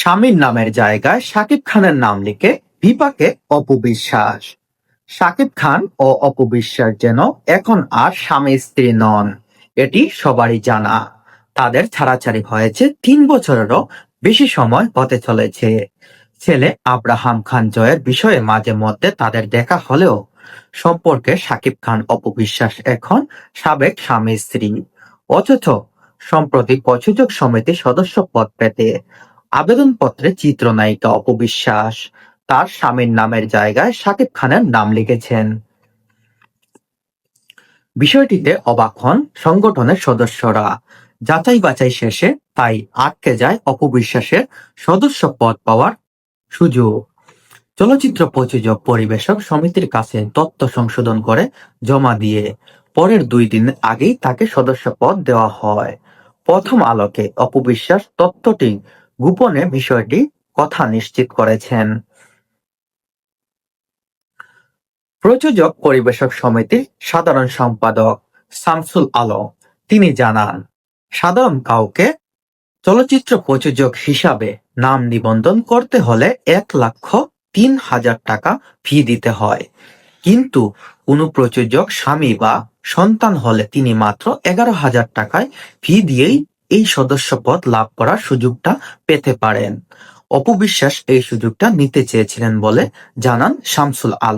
স্বামীর নামের জায়গায় শাকিব খানের নাম লিখে বিপাকে অপু বিশ্বাস। শাকিব খান ও অপু বিশ্বাস যেন এখন আর স্বামী স্ত্রী নন, এটি সবারই জানা। তাদের ছাড়াছাড়ি হয়েছে 3 বছরেরও বেশি সময় হতে চলেছে। ছেলে আব্রাহাম খান জয়ের বিষয়ে মাঝে মধ্যে তাদের দেখা হলেও সম্পর্কে শাকিব খান অপু বিশ্বাস এখন সাবেক স্বামী স্ত্রী। অথচ সম্প্রতি প্রযোজক সমিতি সদস্য পদ পেতে আবেদনপত্রে চিত্রনায়িকা অপু বিশ্বাস তার স্বামীর নামের জায়গায় শাকিব খানের নাম লিখেছেন। বিষয়টিতে অবাক হন সংগঠনের সদস্যরা। যাচাই বাছাই শেষে তাই আটকে যায় অপু বিশ্বাসের সদস্য পদ পাওয়ার সুযোগ। চলচ্চিত্র প্রযোজক পরিবেশক সমিতির কাছে তথ্য সংশোধন করে জমা দিয়ে পরের 2 দিন আগেই তাকে সদস্য পদ দেওয়া হয়। প্রথম আলোকে অপু বিশ্বাস তথ্যটি গোপনে বিষয়টি কথা নিশ্চিত করেছেন। প্রযোজক পরিবেশক সমিতির সাধারণ সম্পাদক শামসুল আলম তিনি জানান, সাধারণ কাউকে চলচ্চিত্র প্রযোজক হিসাবে নাম নিবন্ধন করতে হলে 1,03,000 টাকা ফি দিতে হয়, কিন্তু কোনো প্রযোজক স্বামী বা সন্তান হলে তিনি মাত্র 11,000 টাকায় ফি দিয়েই এই সদস্যপদ লাভ করার সুযোগটা পেতে পারেন। অপু বিশ্বাস এই সুযোগটা নিতে চেয়েছিলেন বলে জানান শামসুল আলম।